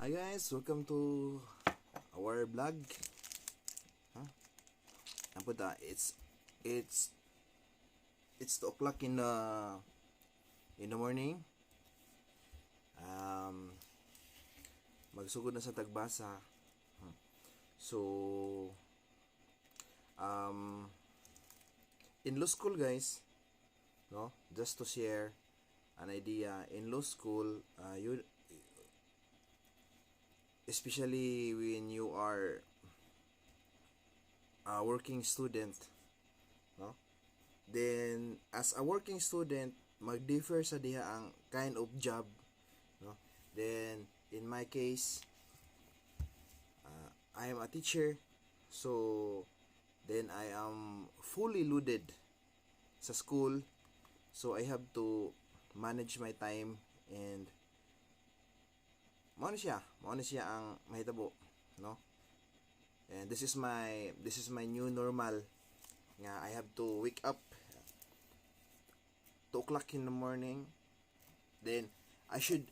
Hi guys, welcome to our vlog. Huh? Ang punta, it's it's 2 o'clock in the morning. Um, Magsugod na sa tagbasa. So, um, in law school guys, no, just to share an idea, in law school, you especially when you are a working student, no? Then as a working student, mag-differ sa diha ang kind of job, no? Then in my case, I am a teacher, so then I am fully loaded sa school, so I have to manage my time, and mao na siya ang mahitabo, no? And this is my new normal nga I have to wake up 2 o'clock in the morning. Then I should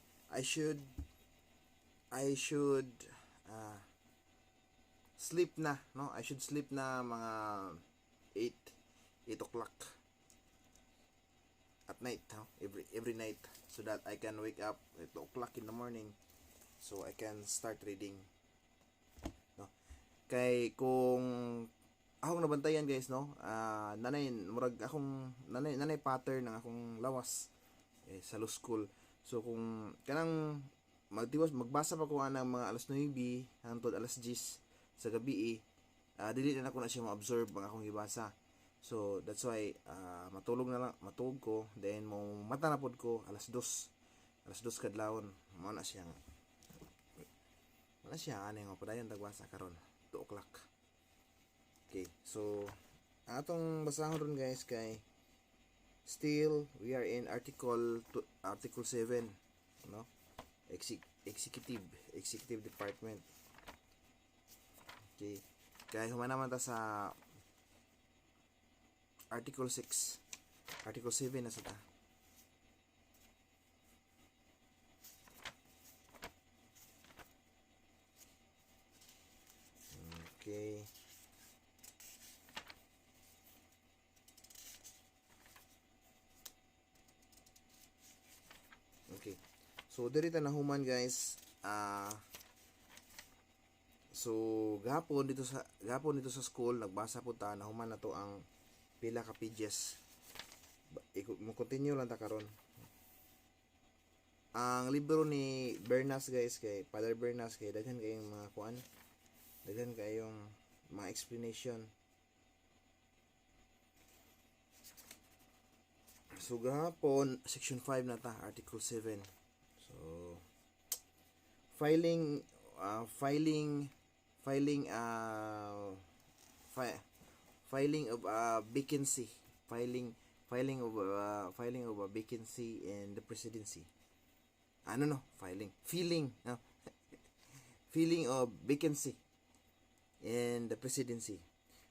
sleep na, no? I should sleep na mga 8 o'clock at night, no? Every night, so that I can wake up at 2 o'clock in the morning, so I can start reading, no? Kay kung akong nabantayan guys, no, nanay murag akong nanay pattern ng akong lawas sa law school. So kung kanang magbasa pa ko anang mga alas 9 hangtod alas 10 sa gabi, dili na ako na siya ma-absorb ang akong gibasa. So that's why matulog ko, then mo mata na pod ko alas 2 kadlawon. Mao na siya ani nga padayon tagbasa karon 2 o'clock. Okay, so atong basahon ron guys kay still we are in article 7, no? Executive department. Okay, kaya humana man ta sa article 6, article 7 na sa ta. Okay, okay, so diri ta nahuman guys. So gahapon dito sa school nagbasa po ta, nahuman na to ang pila ka pages. Mo continue lang ta karon. Ang libro ni Bernas guys, kay Father Bernas, kay daghan kayong mga kuan, daghan kayong mga explanation. So gahapon section 5 na ta, article 7. So filing of a vacancy, filing of a vacancy in the presidency. Filling of vacancy in the presidency.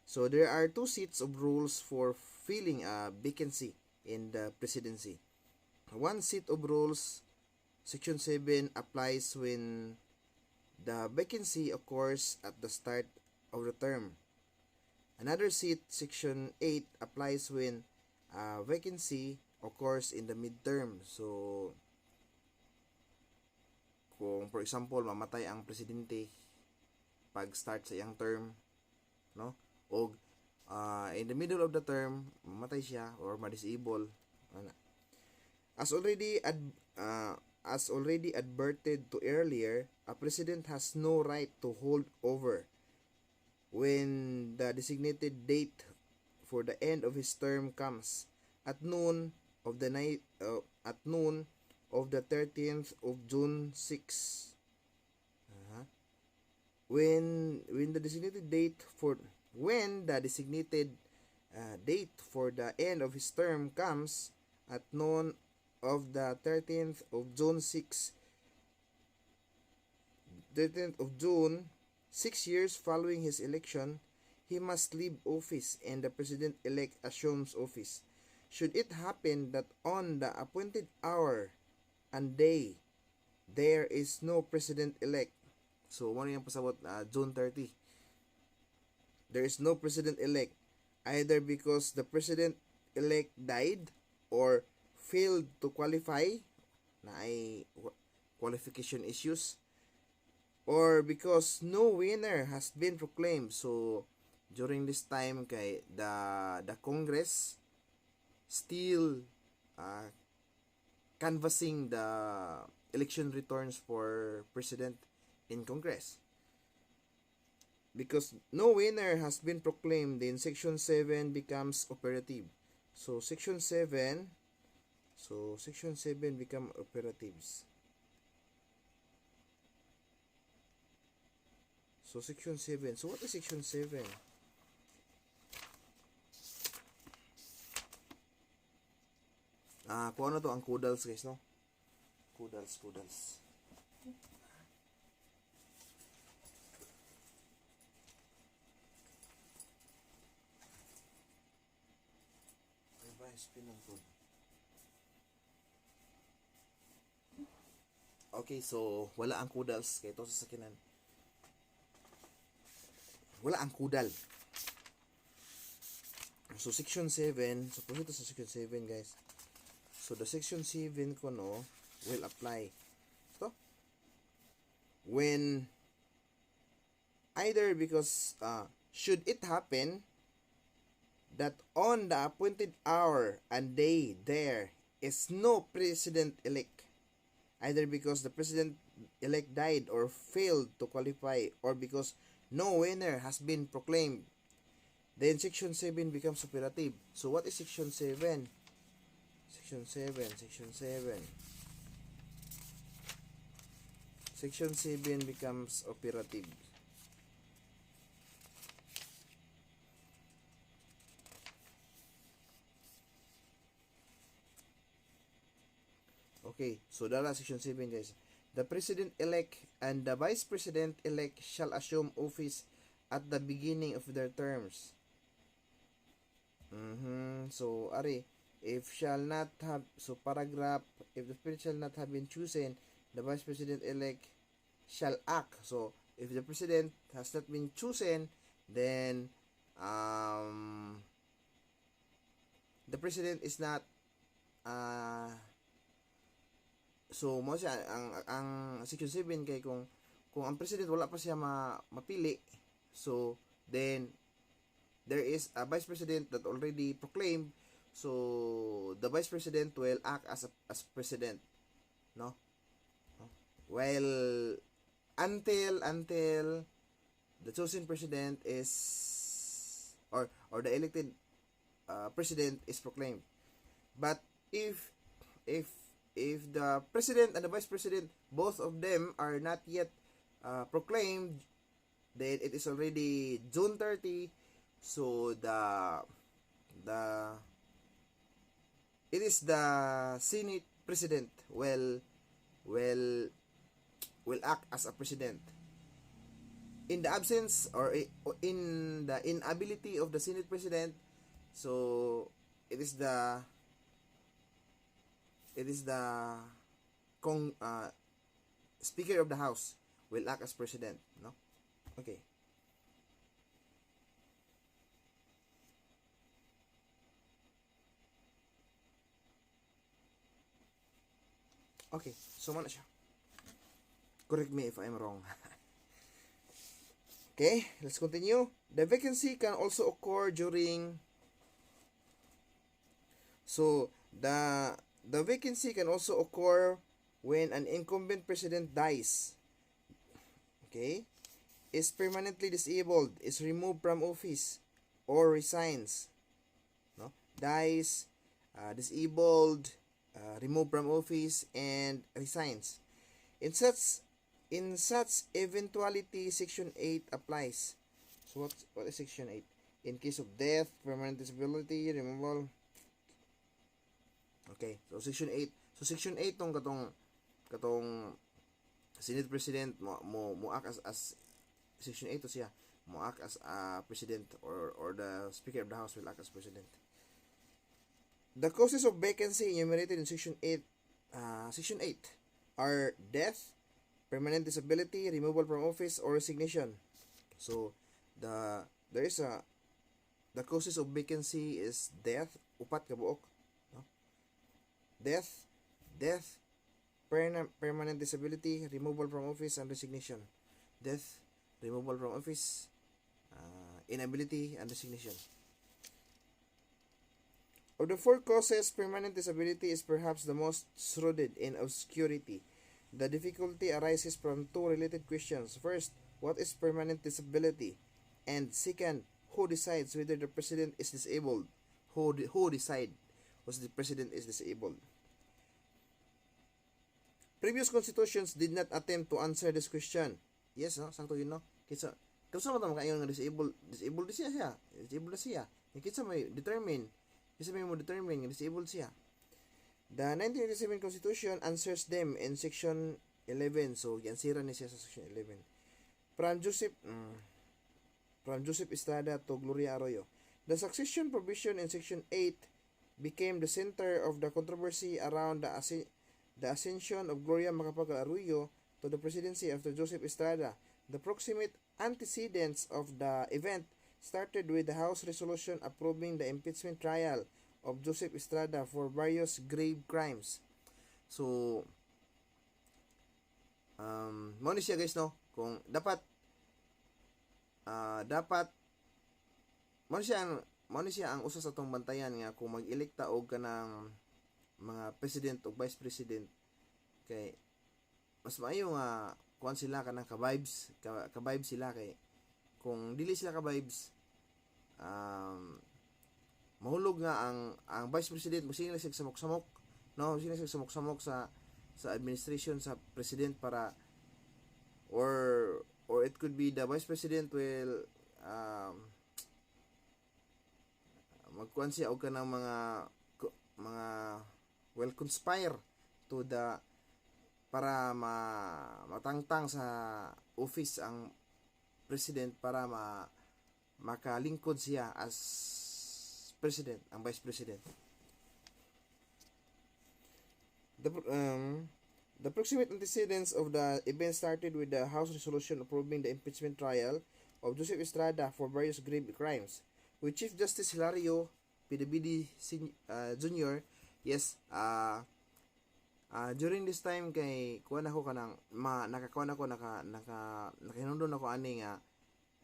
So there are 2 sets of rules for filling a vacancy in the presidency. One set of rules, section 7, applies when the vacancy occurs at the start of the term. Another set, section 8, applies when a vacancy occurs in the midterm. So kung for example mamatay ang presidente pag start sa iyang term, no, o in the middle of the term mamatay siya or ma-disable, as already adverted to earlier, a president has no right to hold over when the designated date for the end of his term comes at noon of the 13th of June 6. When the designated date for the end of his term comes at noon of the 13th of June 6, 6 years following his election, he must leave office and the president-elect assumes office. Should it happen that on the appointed hour and day there is no president-elect. So, ano yung pasabot? June 30. There is no president-elect either because the president-elect died or failed to qualify na ay qualification issues or because no winner has been proclaimed. So, during this time kay the Congress still canvassing the election returns for president in Congress. Because no winner has been proclaimed, then Section 7 becomes operative. So Section 7 become operatives. So Section 7. So what is Section 7? Kung ano to ang kudals guys, no? Kudals. Okay, so wala ang kudals kay ito sa sakinan. Wala ang kudal. So section 7, so ito sa section 7 guys. So the section 7 ko no will apply. So when either because should it happen that on the appointed hour and day there is no president-elect, either because the president-elect died or failed to qualify or because no winner has been proclaimed, then Section 7 becomes operative. So what is Section 7? Section 7 becomes operative. Okay, so dala Section 7 guys. The President-elect and the Vice President-elect shall assume office at the beginning of their terms. So, ari, if shall not have, so paragraph, if the President shall not have been chosen, the Vice President-elect shall act. So, if the President has not been chosen, then, the President is not, so mo siya ang Section 7 kay kung ang president wala pa siya mapili, so then there is a vice president that already proclaimed, so the vice president will act as president, no? Well, until the chosen president is or the elected president is proclaimed. But if the president and the vice president, both of them are not yet proclaimed, then it is already June 30. So it is the Senate president will act as a president. In the absence or in the inability of the Senate president, so it is the Speaker of the House will act as president, no? Okay. Okay, so mana siya. Correct me if I'm wrong. Okay, let's continue. The vacancy can also occur during, so the vacancy can also occur when an incumbent president dies, okay, is permanently disabled, is removed from office, or resigns, no? Dies, disabled, removed from office, and resigns. In such eventuality, Section 8 applies. So what is Section 8? In case of death, permanent disability, removal. Okay, so Section 8. So Section 8 katong Senate President mo act as Section 8 to siya mo act as a president or the Speaker of the House will act as president. The causes of vacancy enumerated in Section 8 are death, permanent disability, removal from office, or resignation. So there is a the causes of vacancy is death, upat ka buok, no? Death, death, permanent disability, removal from office, and resignation. Death, removal from office, inability, and resignation. Of the four causes, permanent disability is perhaps the most shrouded in obscurity. The difficulty arises from two related questions. First, what is permanent disability? And second, who decides whether the president is disabled? Who decide was the president is disabled? Previous constitutions did not attempt to answer this question. Yes, no? Sakto yun, no? Kitsa, kapsa mo tama kayo nga disabled na siya. Disabled na siya. Kitsa may determine. Kitsa may mo determine nga disabled siya. The 1987 Constitution answers them in Section 11. So, yansira niya siya sa Section 11. From Joseph Estrada to Gloria Arroyo. The succession provision in Section 8 became the center of the controversy around the ascension of Gloria Macapagal Arroyo to the presidency after Joseph Estrada. The proximate antecedents of the event started with the House resolution approving the impeachment trial of Joseph Estrada for various grave crimes. So, mo ni siya guys, no? Kung dapat mo ni siya ang usa sa tong bantayan nga kung mag-elekta og kanang mga president o vice president kay mas maayo nga kuan sila kanang ka-vibes sila kay kung dili sila ka-vibes mahulog nga ang vice president mo sila samok-samok, no? Sila samok-samok sa administration sa president para or it could be the vice president will magkuan siya og kanang mga will conspire to the para matangtang sa office ang president para makalingkod siya as president, ang vice president. The proximate antecedents of the event started with the House resolution approving the impeachment trial of Joseph Estrada for various grave crimes, with Chief Justice Hilario PDBD Jr. Yes, during this time kay kuan ako kanang nakahinundon ako ani nga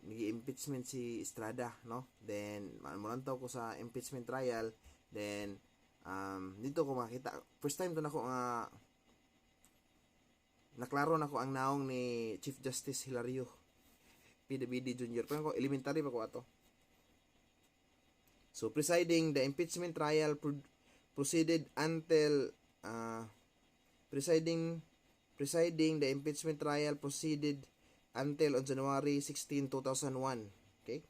nigi-impeachment si Estrada, no? Then mulantaw ko sa impeachment trial, then dito ko makita first time to nako nga naklaro nako ang naong ni Chief Justice Hilario PDBD Jr. Pero ko elementary pa ko ato. So presiding the impeachment trial proceeded until presiding the impeachment trial proceeded until on January 16, 2001. Okay?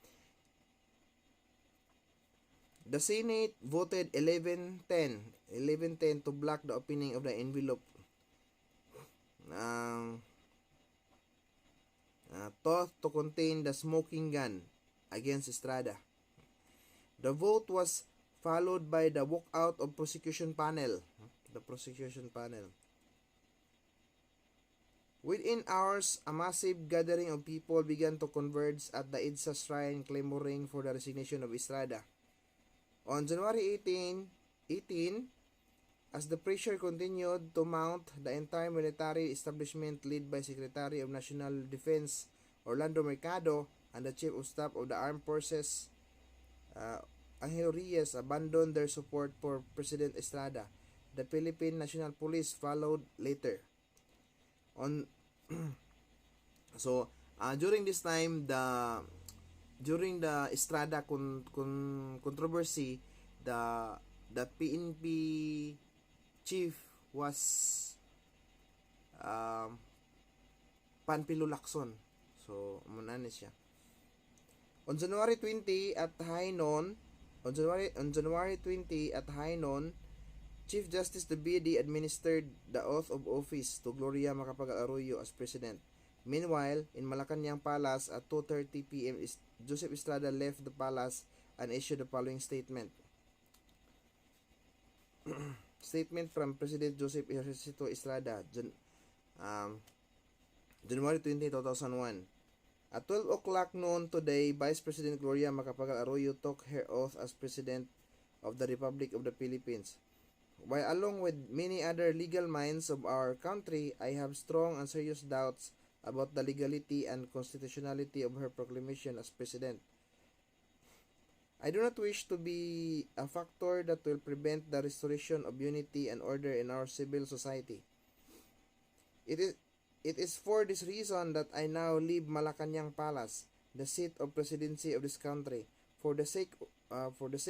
The Senate voted 11-10 to block the opening of the envelope thought to contain the smoking gun against Estrada. The vote was followed by the walkout of prosecution panel. The prosecution panel. Within hours, a massive gathering of people began to converge at the EDSA shrine clamoring for the resignation of Estrada. On January 18, as the pressure continued to mount, the entire military establishment led by Secretary of National Defense Orlando Mercado and the Chief of Staff of the Armed Forces Angelo Reyes abandoned their support for President Estrada. The Philippine National Police followed later. During this time, during the Estrada controversy, the PNP chief was Panfilo Lacson. So muna na siya. On January 20 at high noon, Chief Justice DepEd administered the oath of office to Gloria Macapagal Arroyo as president. Meanwhile, in Malacanang Palace at 2:30 p.m., Joseph Estrada left the palace and issued the following statement. Statement from President Joseph Ejercito Estrada, Um, January 20, 2001. At 12 o'clock noon today, Vice President Gloria Macapagal Arroyo took her oath as President of the Republic of the Philippines. While along with many other legal minds of our country, I have strong and serious doubts about the legality and constitutionality of her proclamation as President. I do not wish to be a factor that will prevent the restoration of unity and order in our civil society. It is It is for this reason that I now leave Malacanang Palace, the seat of presidency of this country, for the sake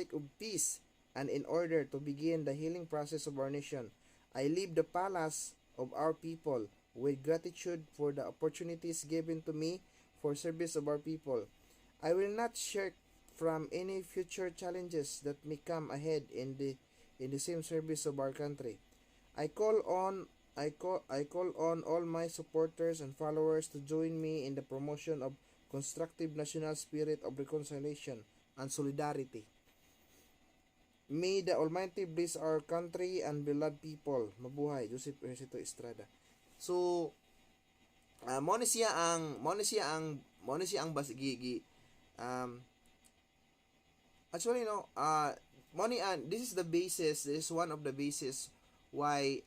of peace and in order to begin the healing process of our nation. I leave the palace of our people with gratitude for the opportunities given to me for service of our people. I will not shirk from any future challenges that may come ahead in the same service of our country. I call on I call on all my supporters and followers to join me in the promotion of constructive national spirit of reconciliation and solidarity. May the Almighty bless our country and beloved people. Mabuhay, Joseph Ejercito Estrada. So, mo ni siya ang basigi actually no this is the basis, this is one of the basis why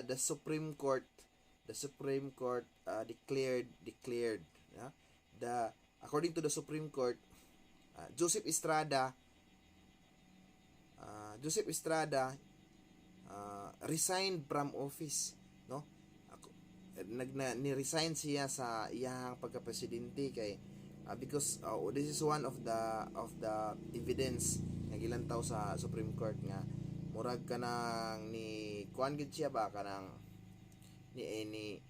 the Supreme Court declared the according to the Supreme Court, Joseph Estrada resigned from office, no. Ni-resign siya sa iyang pagka-presidente kay because this is one of the evidence nga gilantaw sa Supreme Court nga murag kanang ni kuan gid siya ba kanang ni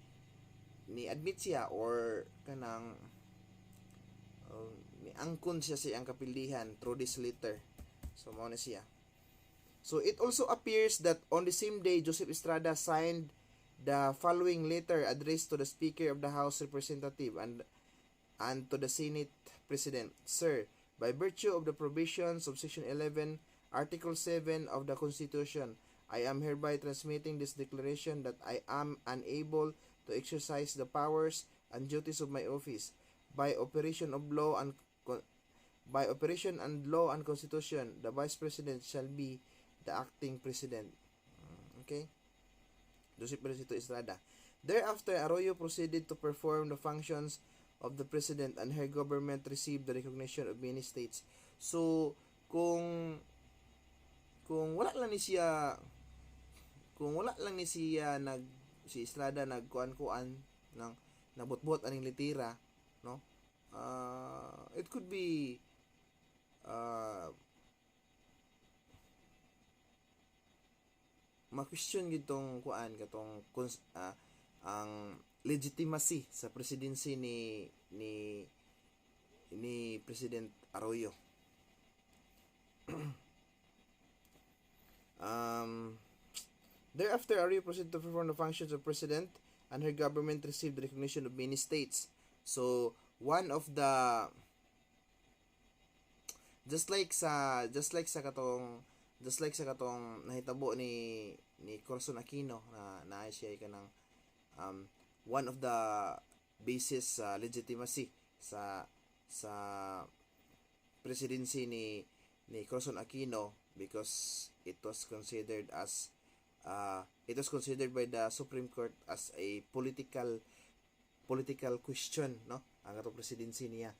admit siya or kanang ni angkon siya sa iyang kapilihan through this letter. So mao na siya. So it also appears that on the same day Joseph Estrada signed the following letter addressed to the Speaker of the House Representative and to the Senate President. Sir, by virtue of the provisions of Section 11, Article 7 of the Constitution, I am hereby transmitting this declaration that I am unable to exercise the powers and duties of my office by operation and law and Constitution. The Vice President shall be the acting President. Okay? Joseph Ejercito Estrada. Thereafter, Arroyo proceeded to perform the functions of the President and her government received the recognition of many states. So, kung wala lang ni siya si Estrada nagkuan-kuan ng nabutbot aning litira, no, it could be ma-question gitong kuan katong ang legitimacy sa presidency ni President Arroyo. Thereafter, Arroyo proceeded to perform the functions of president and her government received the recognition of many states. So, one of the just like sa katong nahitabo ni Corazon Aquino na siya kanang one of the basis legitimacy sa presidency ni Corazon Aquino because it was considered by the Supreme Court as a political question, no, ang atong presidency niya.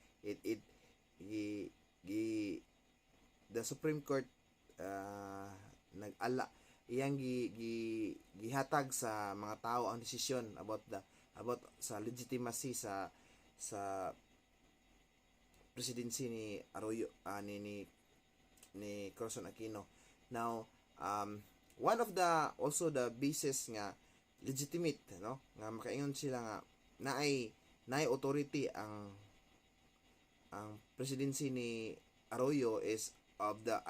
The Supreme Court nag-ala iyang gihatag sa mga tao ang desisyon about sa legitimacy sa presidency ni Arroyo ni Corazon Aquino. Now, one of the also the basis nga legitimate, no, nga makaingon sila nga naay authority ang presidency ni Arroyo is of the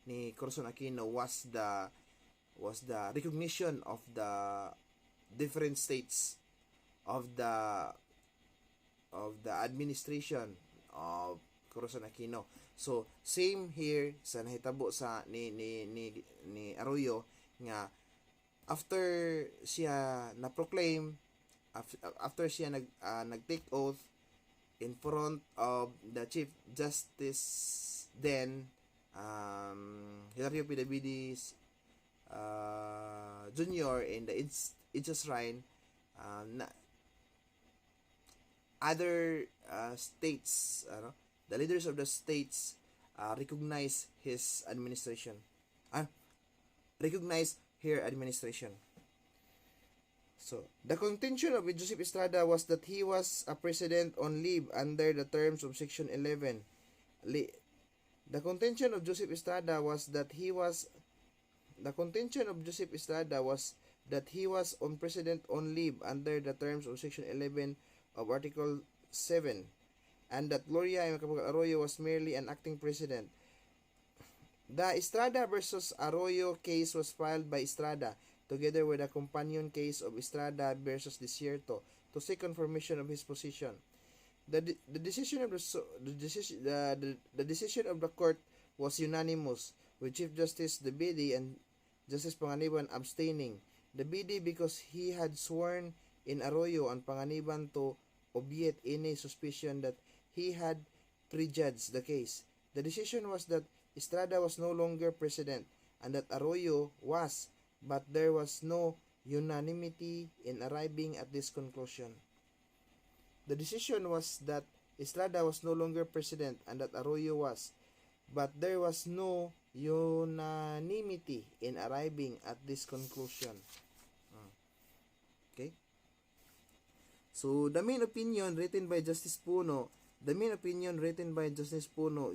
ni Corazon Aquino was the recognition of the different states of the administration of Corazon Aquino. So same here sa nahitabo sa ni Arroyo nga after siya na proclaim after siya nag-take oath in front of the Chief Justice then, Hilario Pidavides Jr. in the Idsa Shrine, other states, the leaders of the states recognize his administration, recognize her administration. So, the contention of Joseph Estrada was that he was a president on leave under the terms of Section 11. The contention of Joseph Estrada was that he was on president on leave under the terms of Section 11 of Article 7, and that Gloria Macapagal Arroyo was merely an acting president. The Estrada versus Arroyo case was filed by Estrada together with a companion case of Estrada versus Desierto to seek confirmation of his position. The decision of the court was unanimous, with Chief Justice DepEd and Justice Panganiban abstaining. DepEd because he had sworn in Arroyo and Panganiban to obviate any suspicion that he had prejudged the case. The decision was that Estrada was no longer president and that Arroyo was, but there was no unanimity in arriving at this conclusion. The decision was that Estrada was no longer president and that Arroyo was, but there was no unanimity in arriving at this conclusion. Okay? So, the main opinion written by Justice Puno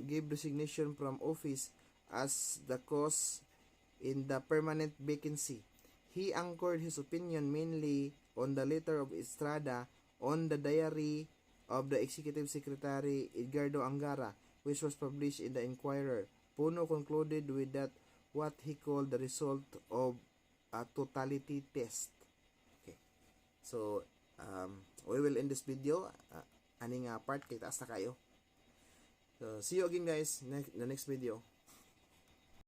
gave resignation from office as the cause in the permanent vacancy. He anchored his opinion mainly on the letter of Estrada on the diary of the Executive Secretary Edgardo Angara, which was published in the Inquirer. Puno concluded with that what he called the result of a totality test. Okay. So, we will end this video. Aning part kay taas na kayo. So, see you again guys in the next video.